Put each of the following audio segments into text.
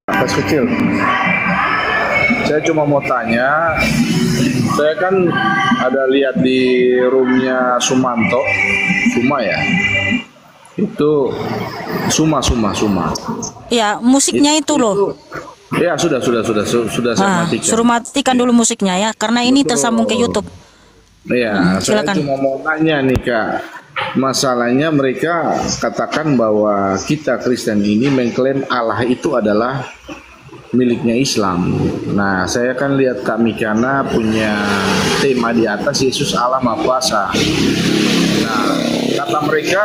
Pas kecil. Saya cuma mau tanya, saya kan ada lihat di roomnya Sumanto, Suma ya. Itu Suma. Ya, musiknya itu loh. Ya sudah saya matikan. Suruh matikan dulu musiknya ya, karena ini tersambung ke YouTube. Ya, saya Silakan. cuma mau nanya nih Kak. Masalahnya mereka katakan bahwa kita Kristen ini mengklaim Allah itu adalah miliknya Islam. Nah, saya kan lihat Kak Mikana punya tema di atas Yesus Allah Maha Kuasa. Nah, kata mereka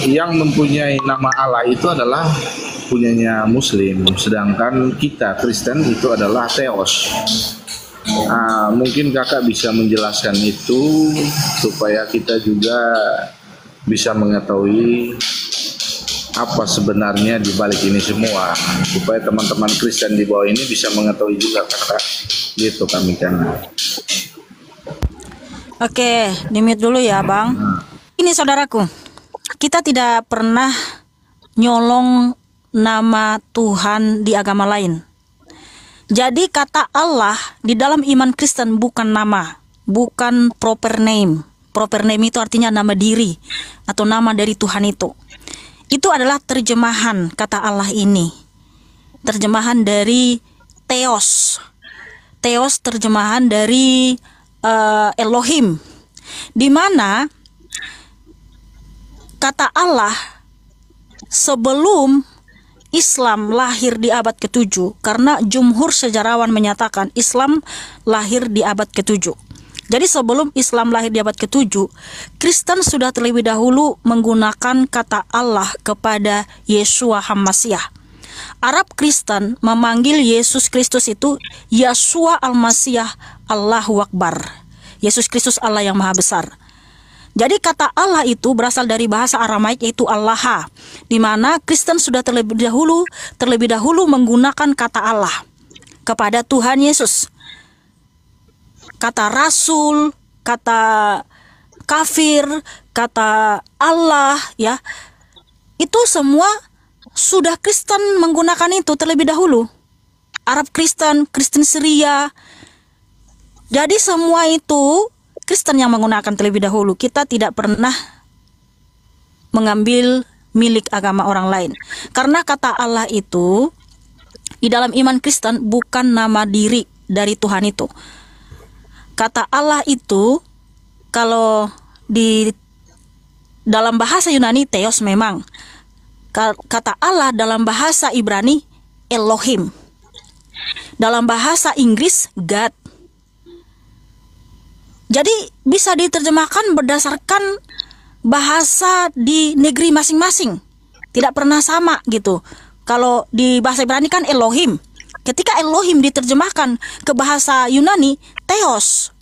yang mempunyai nama Allah itu adalah punyanya Muslim, sedangkan kita Kristen itu adalah Theos. Mungkin kakak bisa menjelaskan itu supaya kita juga bisa mengetahui apa sebenarnya di balik ini semua, supaya teman-teman Kristen di bawah ini bisa mengetahui juga kakak. Gitu kami kan. Oke, di-mute dulu ya, Bang. Ini saudaraku, kita tidak pernah nyolong nama Tuhan di agama lain. Jadi kata Allah di dalam iman Kristen bukan nama, bukan proper name. Proper name itu artinya nama diri atau nama dari Tuhan itu. Itu adalah terjemahan kata Allah ini. Terjemahan dari Theos. Theos terjemahan dari Elohim. Di mana kata Allah sebelum Islam lahir di abad ke-7, karena jumhur sejarawan menyatakan Islam lahir di abad ke-7. Jadi sebelum Islam lahir di abad ke-7, Kristen sudah terlebih dahulu menggunakan kata Allah kepada Yeshua HaMasiah. Arab Kristen memanggil Yesus Kristus itu Yeshua Al-Masiyah Allahu Akbar. Yesus Kristus Allah yang Maha Besar. Jadi kata Allah itu berasal dari bahasa Aramaik yaitu Allah, di mana Kristen sudah terlebih dahulu menggunakan kata Allah kepada Tuhan Yesus. Kata Rasul, kata kafir, kata Allah, ya, itu semua sudah Kristen menggunakan itu terlebih dahulu. Arab Kristen, Kristen Syria. Jadi semua itu Kristen yang menggunakan terlebih dahulu. Kita tidak pernah mengambil milik agama orang lain. Karena kata Allah itu di dalam iman Kristen bukan nama diri dari Tuhan itu. Kata Allah itu kalau di dalam bahasa Yunani Theos memang. Kata Allah dalam bahasa Ibrani Elohim. Dalam bahasa Inggris God. Jadi bisa diterjemahkan berdasarkan bahasa di negeri masing-masing. Tidak pernah sama gitu. Kalau di bahasa Ibrani kan Elohim. Ketika Elohim diterjemahkan ke bahasa Yunani, Theos.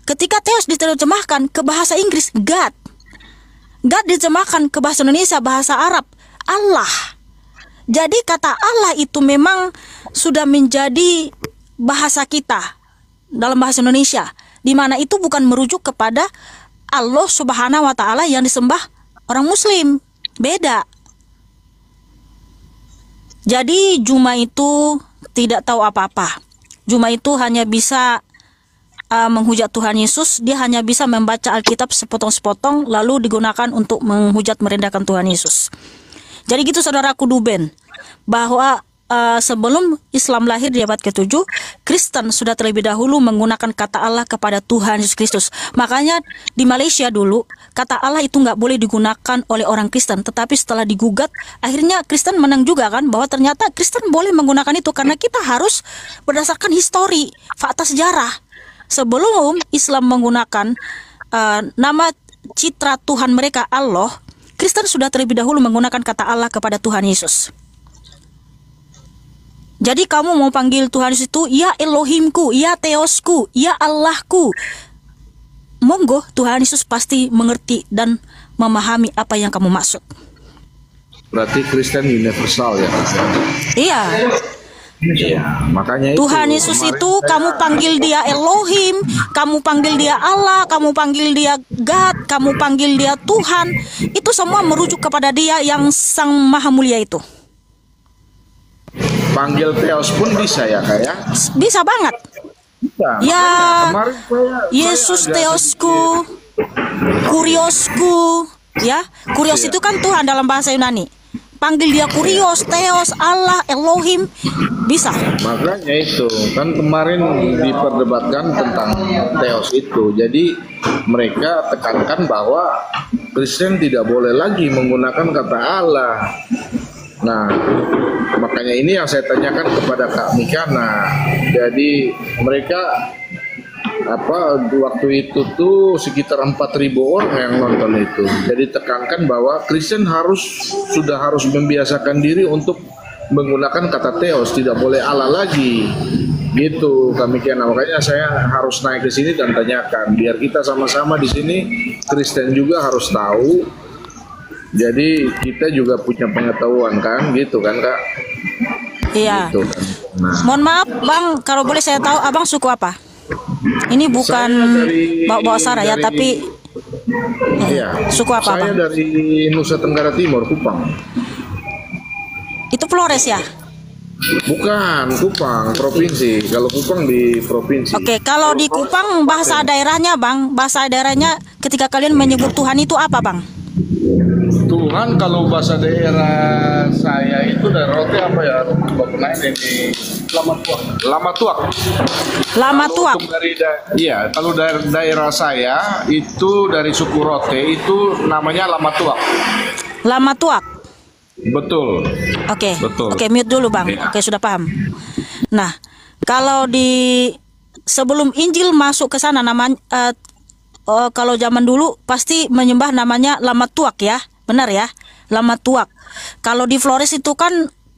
Ketika Theos diterjemahkan ke bahasa Inggris, God. God diterjemahkan ke bahasa Indonesia, bahasa Arab, Allah. Jadi kata Allah itu memang sudah menjadi bahasa kita dalam bahasa Indonesia. Di mana itu bukan merujuk kepada Allah Subhanahu wa Ta'ala yang disembah orang Muslim. Beda. Jadi Juma itu tidak tahu apa-apa. Juma itu hanya bisa menghujat Tuhan Yesus. Dia hanya bisa membaca Alkitab sepotong-sepotong lalu digunakan untuk menghujat merendahkan Tuhan Yesus. Jadi gitu saudaraku Duben, bahwa sebelum Islam lahir di abad ke-7, Kristen sudah terlebih dahulu menggunakan kata Allah kepada Tuhan Yesus Kristus. Makanya di Malaysia dulu, kata Allah itu nggak boleh digunakan oleh orang Kristen. Tetapi setelah digugat, akhirnya Kristen menang juga kan, bahwa ternyata Kristen boleh menggunakan itu. Karena kita harus berdasarkan histori, fakta sejarah. Sebelum Islam menggunakan nama citra Tuhan mereka Allah, Kristen sudah terlebih dahulu menggunakan kata Allah kepada Tuhan Yesus. Jadi kamu mau panggil Tuhan Yesus itu, ya Elohimku, ya Theosku, ya Allahku. Monggo, Tuhan Yesus pasti mengerti dan memahami apa yang kamu maksud. Berarti Kristen universal ya? Iya. Iya, makanya itu. Tuhan Yesus kemarin itu saya- kamu panggil dia Elohim, kamu panggil dia Allah, kamu panggil dia God, kamu panggil dia Tuhan. Itu semua merujuk kepada dia yang Sang Maha Mulia itu. panggil Theos pun bisa ya Kak ya? Bisa banget. Bisa. Ya, Makanya kemarin saya Yesus agak Theosku, Kuriosku, ya. Kurios Iya. itu kan Tuhan dalam bahasa Yunani. Panggil dia Kurios, Theos, Allah, Elohim, bisa. Makanya itu kan kemarin diperdebatkan tentang Theos itu. Jadi mereka tekankan bahwa Kristen tidak boleh lagi menggunakan kata Allah. Nah, makanya ini yang saya tanyakan kepada Kak Mikana. Jadi mereka waktu itu tuh sekitar 4.000 orang yang nonton itu. Jadi tekankan bahwa Kristen sudah harus membiasakan diri untuk menggunakan kata Theos, tidak boleh Allah lagi. Gitu Kak Mikana. Makanya saya harus naik ke sini dan tanyakan biar kita sama-sama di sini Kristen juga harus tahu. Jadi kita juga punya pengetahuan kan, gitu kan Kak? Iya. Gitu kan. Nah, Mohon maaf, Bang, kalau boleh saya tahu Abang suku apa? Ini bukan saya dari- bawa Sarah ya, dari- tapi iya. suku apa, Saya Bang? dari Nusa Tenggara Timur, Kupang. Itu Flores ya? Bukan, Kupang, provinsi. Kalau Kupang di provinsi. Oke, kalau di Kupang bahasa daerahnya, Bang, bahasa daerahnya ketika kalian menyebut Tuhan itu apa, Bang? Tuhan kalau bahasa daerah saya itu dari roti apa ya? Bapak ini Lama Tuak. Lama Kalau Tuak. untuk iya, kalau dari daerah saya itu dari suku Rote itu namanya Lama Tuak. Lama Tuak. Betul. Oke. Betul. Oke, mute dulu, Bang. Iya. Oke, sudah paham. Nah, kalau di sebelum Injil masuk ke sana namanya kalau zaman dulu pasti menyembah namanya Lama Tuak ya. Benar ya? Lama Tuak. Kalau di Flores itu kan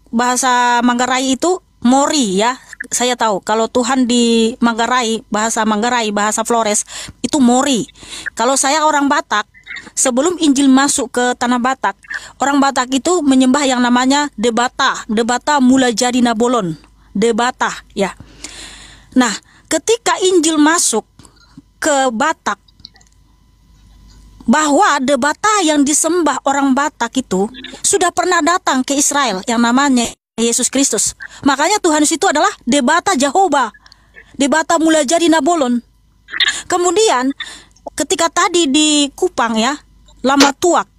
bahasa Manggarai itu Mori ya. Saya tahu kalau Tuhan di Manggarai, bahasa Flores itu Mori. Kalau saya orang Batak, sebelum Injil masuk ke tanah Batak, orang Batak itu menyembah yang namanya Debata. Debata mula jadi Nabolon. Debata ya. Nah, ketika Injil masuk ke Batak, bahwa Debata yang disembah orang Batak itu sudah pernah datang ke Israel yang namanya Yesus Kristus. Makanya Tuhan itu adalah Debata Jehovah. Debata mula jadi Nabolon. Kemudian ketika tadi di Kupang ya, Lama Tuak.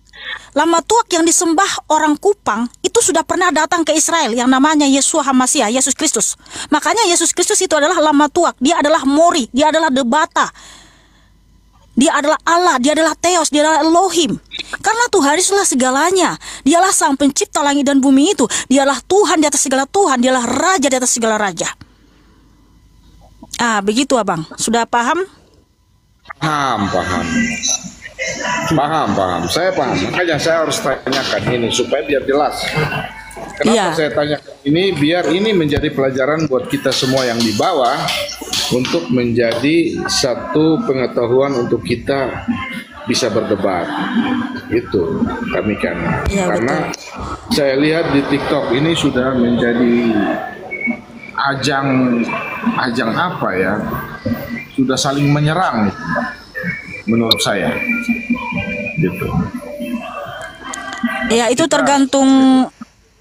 Lama Tuak yang disembah orang Kupang itu sudah pernah datang ke Israel yang namanya Yeshua HaMashiach, Yesus Kristus. Makanya Yesus Kristus itu adalah Lama Tuak. Dia adalah Mori, dia adalah Debata. Dia adalah Allah, dia adalah Theos, dia adalah Elohim. Karena Tuhan itulah segalanya. Dialah sang pencipta langit dan bumi itu. Dialah Tuhan di atas segala Tuhan. Dialah Raja di atas segala Raja. Begitu Abang. Sudah paham? Paham. Saya paham. Makanya saya harus tanyakan ini supaya biar jelas. Kenapa Iya. saya tanyakan ini? Biar ini menjadi pelajaran buat kita semua yang di bawah untuk menjadi satu pengetahuan untuk kita bisa berdebat. Itu kami kan. Iya, Karena saya lihat di TikTok ini sudah menjadi ajang apa ya? Sudah saling menyerang menurut saya. Gitu. Ya, itu tergantung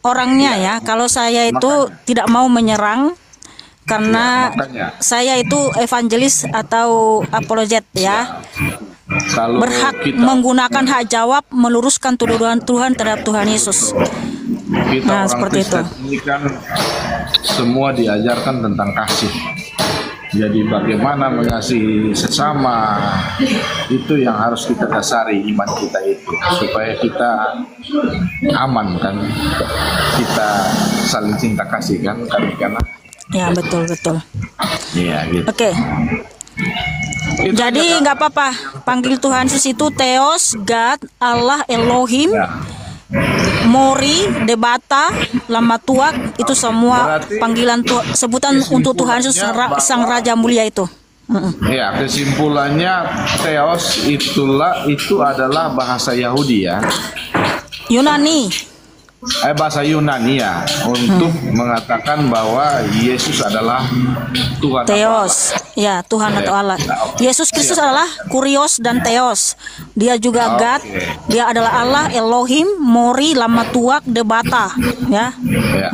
orangnya ya. Kalau saya itu tidak mau menyerang karena Makanya saya itu evangelis atau apologet ya. kalau Berhak kita menggunakan hak jawab meluruskan tuduhan Tuhan terhadap Tuhan Yesus. Nah, orang seperti Kristen ini kan semua diajarkan tentang kasih. Jadi bagaimana mengasihi sesama itu yang harus kita dasari iman kita itu supaya kita aman kan, kita saling cinta kasih kan karena Ya, betul. iya gitu. Oke. Itu Jadi aja, Kak. nggak apa-apa. Panggil Tuhan Yesus itu Theos, God, Allah, Elohim, Ya. Mori, Debata, Lama Tuak, itu semua Berarti panggilan sebutan untuk Tuhan Yesus Sang Raja Mulia itu. Ya, kesimpulannya Theos itu adalah bahasa Yahudi ya. Yunani. bahasa Yunani ya, untuk mengatakan bahwa Yesus adalah Tuhan atau Allah. Theos, ya Tuhan atau Allah. Oke. Yesus Kristus Siap. adalah Kurios dan Theos. Dia juga God. Oke. Dia adalah Allah, Elohim, Mori, Lama Tuak, Debata. Ya. Ya.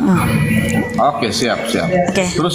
Oke, siap. Oke. Terus